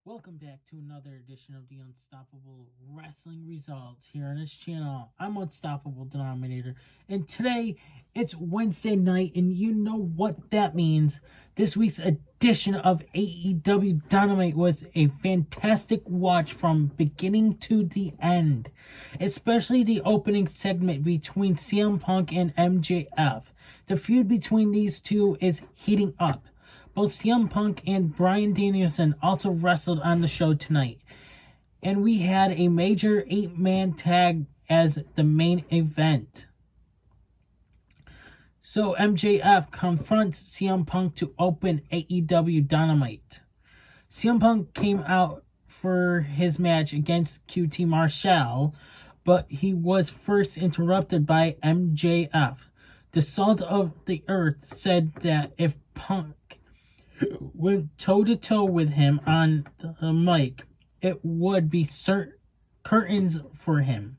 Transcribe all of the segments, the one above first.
Welcome back to another edition of the Unstoppable Wrestling Results here on this channel. I'm Unstoppable Denominator, and today it's Wednesday night, and you know what that means. This week's edition of AEW Dynamite was a fantastic watch from beginning to the end, especially the opening segment between CM Punk and MJF. The feud between these two is heating up. Both CM Punk and Bryan Danielson also wrestled on the show tonight. And we had a major 8-man tag as the main event. So MJF confronts CM Punk to open AEW Dynamite. CM Punk came out for his match against QT Marshall, but he was first interrupted by MJF. The Salt of the Earth said that if Punk went toe-to-toe with him on the mic, it would be curtains for him.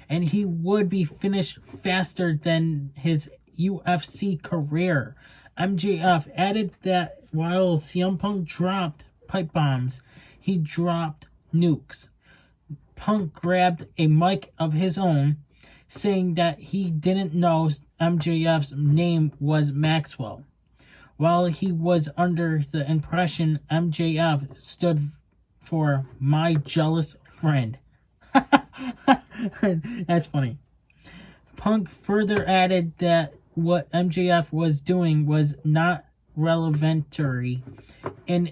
And he would be finished faster than his UFC career. MJF added that while CM Punk dropped pipe bombs, he dropped nukes. Punk grabbed a mic of his own, saying that he didn't know MJF's name was Maxwell, while he was under the impression MJF stood for my jealous friend. That's funny. Punk further added that what MJF was doing was not relevantary, and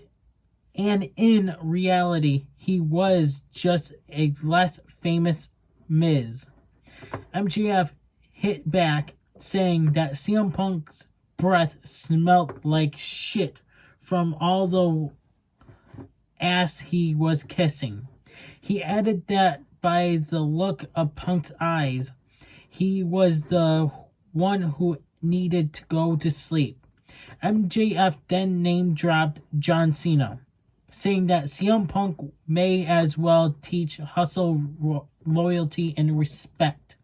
in reality, he was just a less famous Miz. MJF hit back, saying that CM Punk's breath smelled like shit from all the ass he was kissing. He added that by the look of Punk's eyes, he was the one who needed to go to sleep. MJF then name-dropped John Cena, saying that CM Punk may as well teach hustle, loyalty, and respect.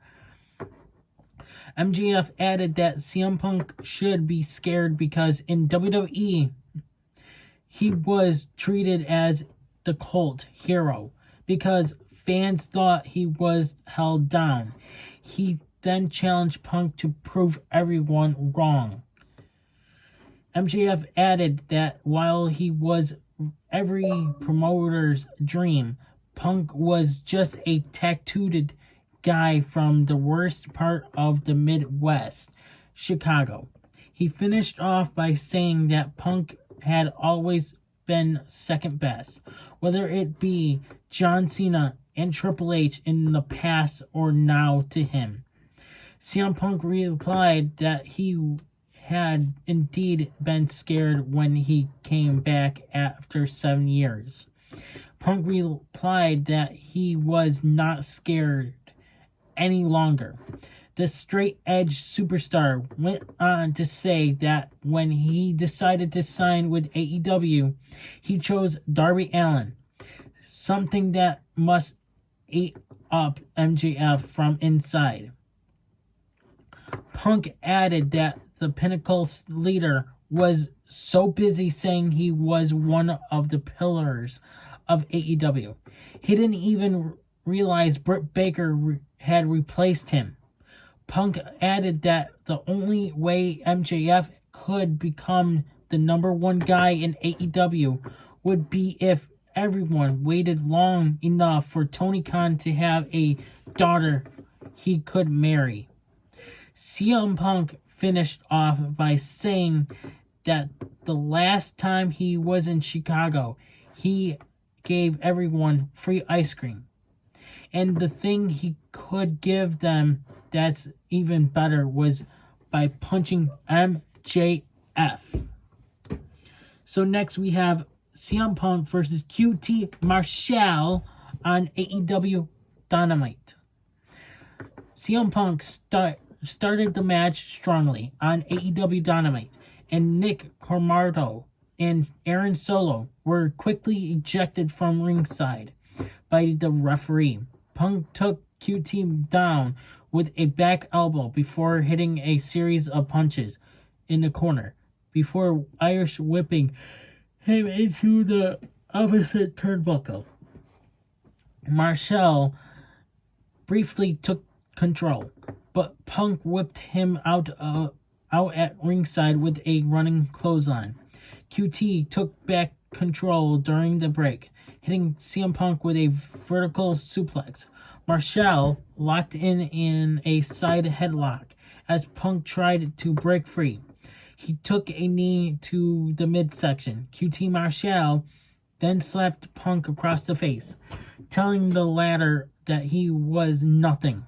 MJF added that CM Punk should be scared because in WWE, he was treated as the Colt hero because fans thought he was held down. He then challenged Punk to prove everyone wrong. MJF added that while he was every promoter's dream, Punk was just a tattooed guy from the worst part of the Midwest, Chicago. He finished off by saying that Punk had always been second best, whether it be John Cena and Triple H in the past or now to him. CM Punk replied that he had indeed been scared when he came back after 7 years. Punk replied that he was not scared any longer. The straight-edge superstar went on to say that when he decided to sign with AEW, he chose Darby Allin, something that must eat up MJF from inside. Punk added that the Pinnacle leader was so busy saying he was one of the pillars of AEW, he didn't even realize Britt Baker had replaced him. Punk added that the only way MJF could become the number one guy in AEW would be if everyone waited long enough for Tony Khan to have a daughter he could marry. CM Punk finished off by saying that the last time he was in Chicago, he gave everyone free ice cream. And the thing he could give them that's even better was by punching MJF. So next we have CM Punk versus QT Marshall on AEW Dynamite. CM Punk started the match strongly on AEW Dynamite, and Nick Comordo and Aaron Solo were quickly ejected from ringside by the referee. Punk took QT down with a back elbow before hitting a series of punches in the corner, before Irish whipping him into the opposite turnbuckle. Marshall briefly took control, but Punk whipped him out at ringside with a running clothesline. QT took back control during the break, hitting CM Punk with a vertical suplex. Marshall locked in a side headlock as Punk tried to break free. He took a knee to the midsection. QT Marshall then slapped Punk across the face, telling the latter that he was nothing.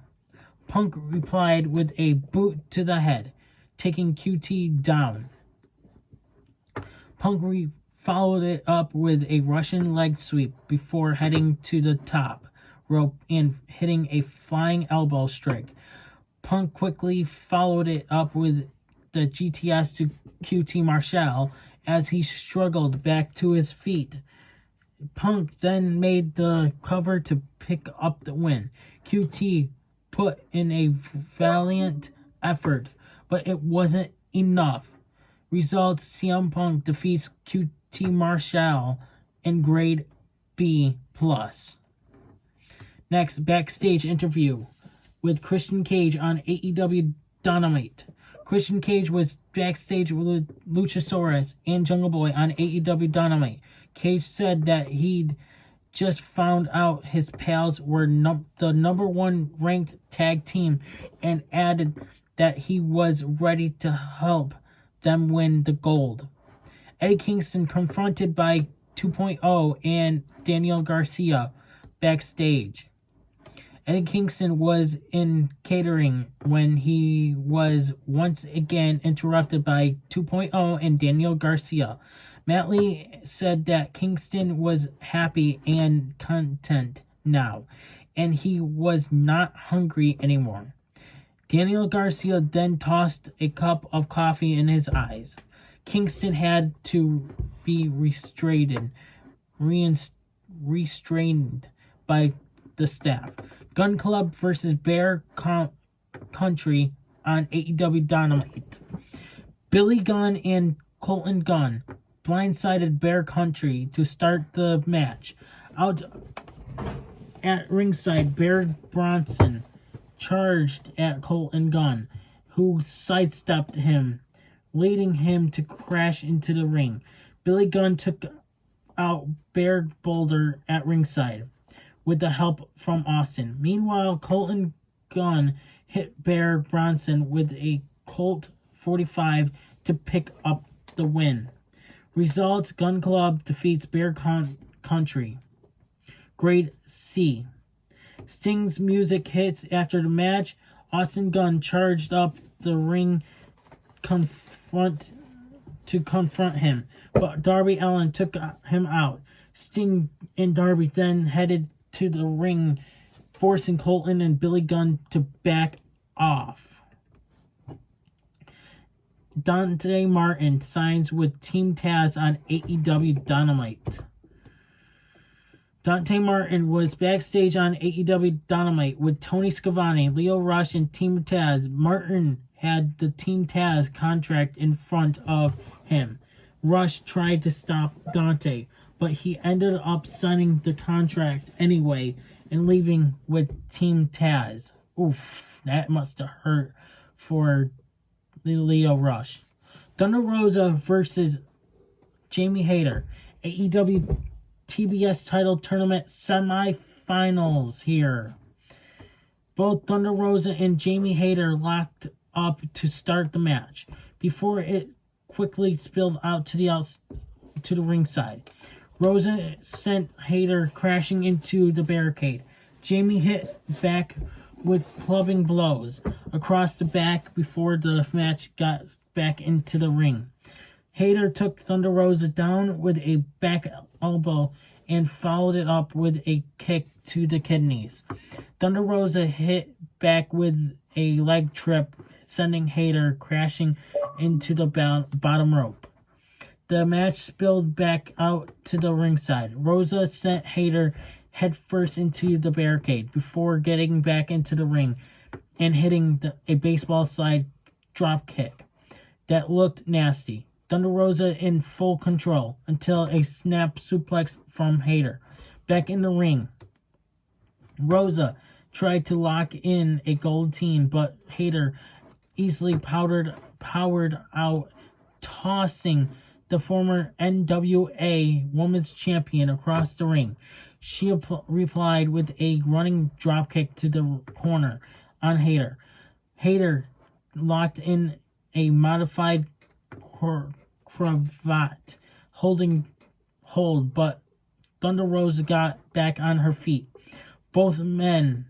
Punk replied with a boot to the head, taking QT down. Punk followed it up with a Russian leg sweep before heading to the top rope and hitting a flying elbow strike. Punk quickly followed it up with the GTS to QT Marshall as he struggled back to his feet. Punk then made the cover to pick up the win. QT put in a valiant effort, but it wasn't enough. Results: CM Punk defeats QT Marshall in grade B+. Next, backstage interview with Christian Cage on AEW Dynamite. Christian Cage was backstage with Luchasaurus and Jungle Boy on AEW Dynamite. Cage said that he'd just found out his pals were the number one ranked tag team and added that he was ready to help them win the gold. Eddie Kingston confronted by 2.0 and Daniel Garcia backstage. Eddie Kingston was in catering when he was once again interrupted by 2.0 and Daniel Garcia. Matt Lee said that Kingston was happy and content now, and he was not hungry anymore. Daniel Garcia then tossed a cup of coffee in his eyes. Kingston had to be restrained by the staff. Gun Club versus Bear Country on AEW Dynamite. Billy Gunn and Colton Gunn blindsided Bear Country to start the match. Out at ringside, Bear Bronson charged at Colton Gunn, who sidestepped him, leading him to crash into the ring. Billy Gunn took out Bear Boulder at ringside with the help from Austin. Meanwhile, Colton Gunn hit Bear Bronson with a Colt 45 to pick up the win. Results: Gun Club defeats Bear Country. Grade C. Sting's music hits after the match. Austin Gunn charged up the ring to confront him, but Darby Allin took him out. Sting and Darby then headed to the ring, forcing Colton and Billy Gunn to back off. Dante Martin signs with Team Taz on AEW Dynamite. Dante Martin was backstage on AEW Dynamite with Tony Schiavone, Lio Rush, and Team Taz. Martin had the Team Taz contract in front of him. Rush tried to stop Dante, but he ended up signing the contract anyway and leaving with Team Taz. Oof, that must have hurt for Lio Rush. Thunder Rosa versus Jamie Hayter. AEW TBS title tournament semifinals here. Both Thunder Rosa and Jamie Hayter locked up to start the match before it quickly spilled out to the ringside. Rosa sent Hayter crashing into the barricade. Jamie hit back with clubbing blows across the back before the match got back into the ring. Hayter took Thunder Rosa down with a back elbow and followed it up with a kick to the kidneys. Thunder Rosa hit back with a leg trip, sending Hayter crashing into the bottom rope. The match spilled back out to the ringside. Rosa sent Hayter headfirst into the barricade before getting back into the ring and hitting a baseball slide drop kick that looked nasty. Thunder Rosa in full control until a snap suplex from Hayter. Back in the ring, Rosa tried to lock in a gold team, but Hayter easily powered out, tossing the former NWA Women's Champion across the ring. She replied with a running dropkick to the corner on Hayter. Hayter locked in a modified cravat hold, but Thunder Rosa got back on her feet. Both women,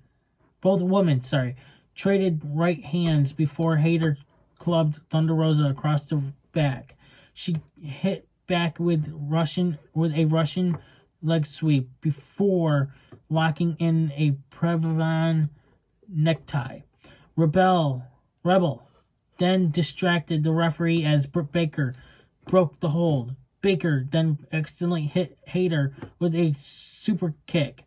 traded right hands before Hayter clubbed Thunder Rosa across the back. She hit back with a Russian leg sweep before locking in a Prevan necktie. Rebel then distracted the referee as Britt Baker broke the hold. Baker then accidentally hit Hayter with a super kick.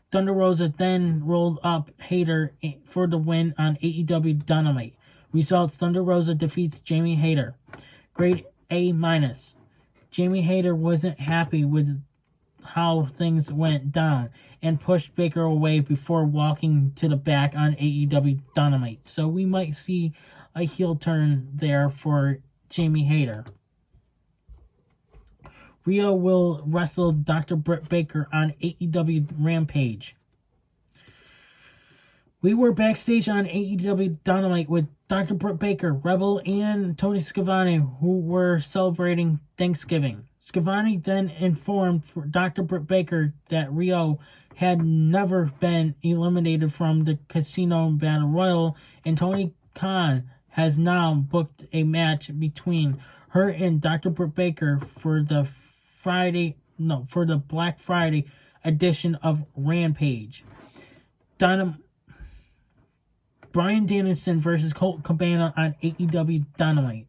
Thunder Rosa then rolled up Hayter for the win on AEW Dynamite. Results: Thunder Rosa defeats Jamie Hayter. Grade A-. Jamie Hayter wasn't happy with how things went down and pushed Baker away before walking to the back on AEW Dynamite. So we might see a heel turn there for Jamie Hayter. Rio will wrestle Dr. Britt Baker on AEW Rampage. We were backstage on AEW Dynamite with Dr. Britt Baker, Rebel, and Tony Schiavone, who were celebrating Thanksgiving. Schiavone then informed Dr. Britt Baker that Rio had never been eliminated from the Casino Battle Royal, and Tony Khan has now booked a match between her and Dr. Britt Baker for the Black Friday edition of Rampage. Bryan Danielson versus Colt Cabana on AEW Dynamite.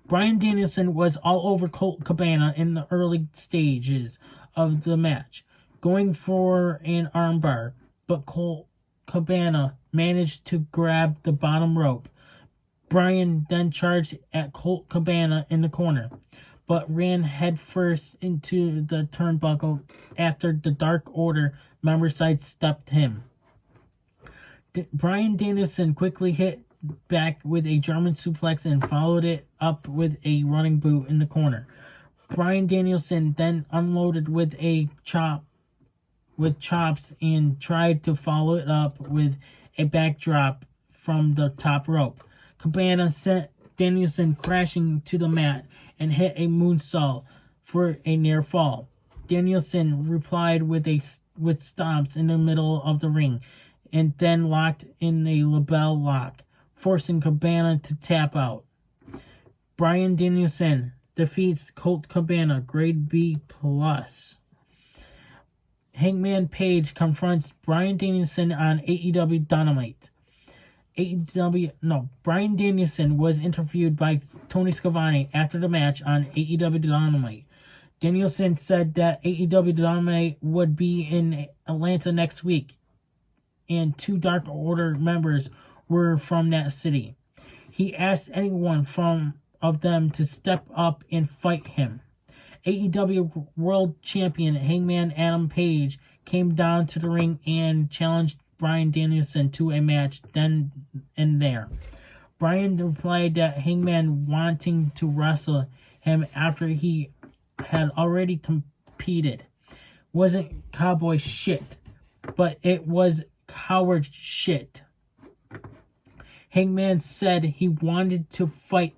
Bryan Danielson was all over Colt Cabana in the early stages of the match, going for an armbar, but Colt Cabana managed to grab the bottom rope. Bryan then charged at Colt Cabana in the corner, but ran headfirst into the turnbuckle after the Dark Order member sidestepped him. Bryan Danielson quickly hit back with a German suplex and followed it up with a running boot in the corner. Bryan Danielson then unloaded with chops and tried to follow it up with a backdrop from the top rope. Cabana sent Danielson crashing to the mat and hit a moonsault for a near fall. Danielson replied with stomps in the middle of the ring and then locked in a label lock, forcing Cabana to tap out. Bryan Danielson defeats Colt Cabana, grade B+. Hangman Page confronts Bryan Danielson on AEW Dynamite. Bryan Danielson was interviewed by Tony Schiavone after the match on AEW Dynamite. Danielson said that AEW Dynamite would be in Atlanta next week, and 2 Dark Order members were from that city. He asked anyone of them to step up and fight him. AEW World Champion Hangman Adam Page came down to the ring and challenged Bryan Danielson to a match then and there. Bryan replied that Hangman wanting to wrestle him after he had already competed wasn't cowboy shit, but it was coward shit. Hangman said he wanted to fight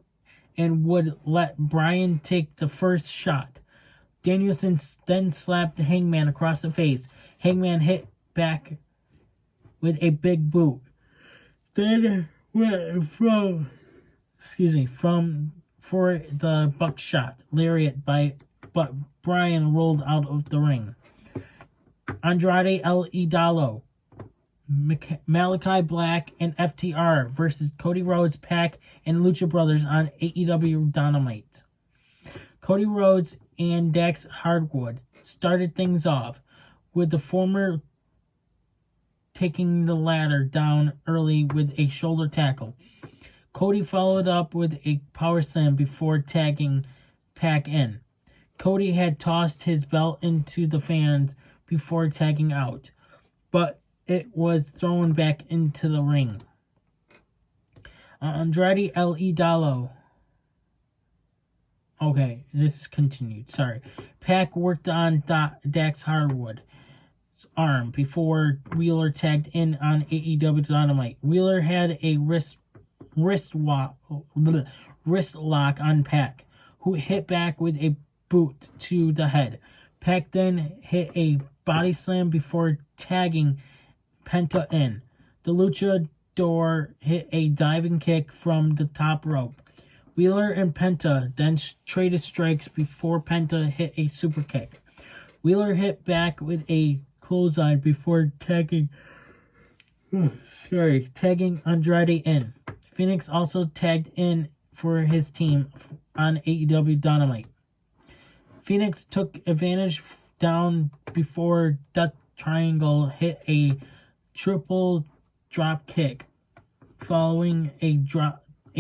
and would let Bryan take the first shot. Danielson then slapped Hangman across the face. Hangman hit back with a big boot. Then went for the buckshot lariat but Bryan rolled out of the ring. Andrade El Idolo, Malakai Black, and FTR versus Cody Rhodes, PAC, and Lucha Brothers on AEW Dynamite. Cody Rhodes and Dax Hardwood started things off, with the former taking the ladder down early with a shoulder tackle. Cody followed up with a power slam before tagging PAC in. Cody had tossed his belt into the fans before tagging out, but it was thrown back into the ring. Andrade El Idolo. Okay, this is continued. Sorry. PAC worked on Dax Harwood's arm before Wheeler tagged in on AEW Dynamite. Wheeler had a wrist lock on PAC, who hit back with a boot to the head. PAC then hit a body slam before tagging Penta in. The luchador hit a diving kick from the top rope. Wheeler and Penta then traded strikes before Penta hit a super kick. Wheeler hit back with a clothesline before tagging Andrade in. Phoenix also tagged in for his team on AEW Dynamite. Phoenix took advantage down before Death Triangle hit a triple drop kick following a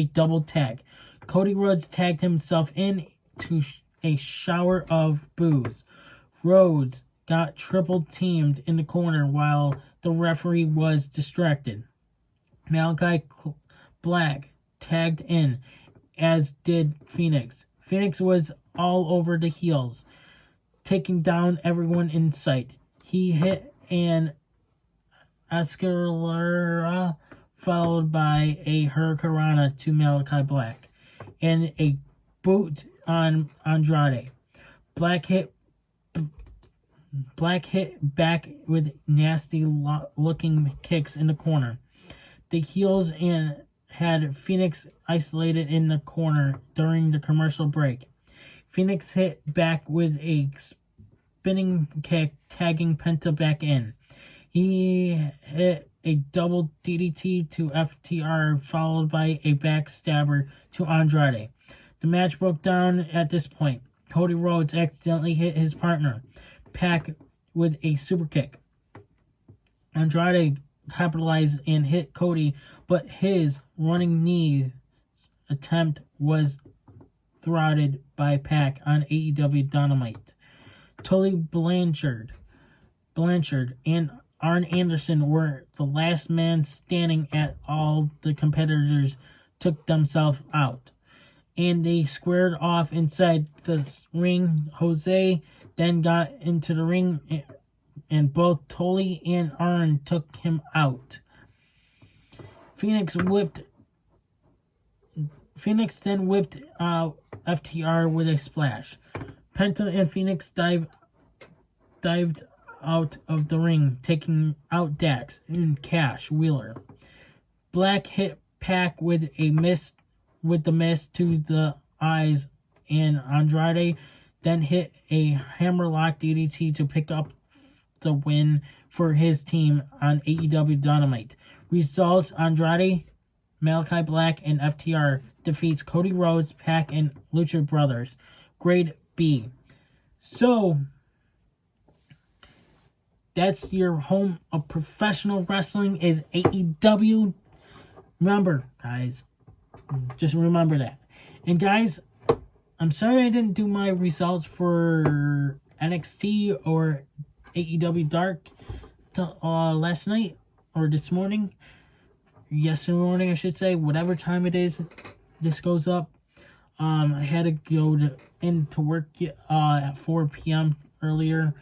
double tag. Cody Rhodes tagged himself in to a shower of boos. Rhodes got triple teamed in the corner while the referee was distracted. Malakai Black tagged in, as did Phoenix. Phoenix was all over the heels, taking down everyone in sight. He hit an Escalera followed by a Hurricanrana to Malakai Black and a boot on Andrade. Black hit back with nasty looking kicks in the corner. The heels had Phoenix isolated in the corner during the commercial break. Phoenix hit back with a spinning kick, tagging Penta back in. He hit a double DDT to FTR, followed by a backstabber to Andrade. The match broke down at this point. Cody Rhodes accidentally hit his partner, PAC, with a super kick. Andrade capitalized and hit Cody, but his running knee attempt was thwarted by PAC on AEW Dynamite. Tully Blanchard and Arn Anderson were the last man standing at all the competitors took themselves out, and they squared off inside the ring. Jose then got into the ring, and both Tully and Arn took him out. Phoenix then whipped FTR with a splash. Penta and Phoenix dived out of the ring, taking out Dax and Cash Wheeler. Black hit PAC with the miss to the eyes, and Andrade then hit a hammerlock DDT to pick up the win for his team on AEW Dynamite. Results: Andrade, Malakai Black, and FTR defeats Cody Rhodes, PAC, and Lucha Brothers. Grade B. So that's your home of professional wrestling is AEW. Remember, guys, just remember that. And guys, I'm sorry I didn't do my results for NXT or AEW Dark last night or this morning. Yesterday morning, I should say, whatever time it is this goes up. I had to go into work at 4 p.m. earlier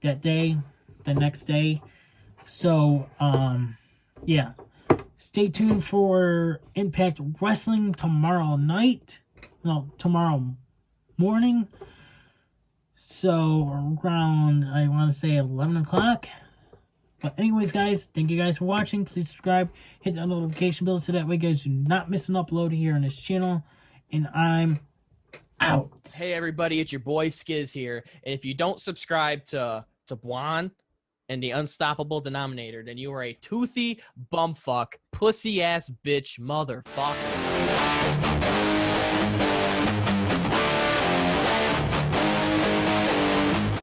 that day, the next day. So, yeah. Stay tuned for Impact Wrestling tomorrow morning. So, around, I want to say 11 o'clock. But anyways, guys, thank you guys for watching. Please subscribe, hit the notification bell so that way you guys do not miss an upload here on this channel. And I'm out. Hey, everybody, it's your boy Skiz here. And if you don't subscribe to Buon and the Unstoppable Denominator, then you are a toothy bumfuck, pussy-ass bitch motherfucker.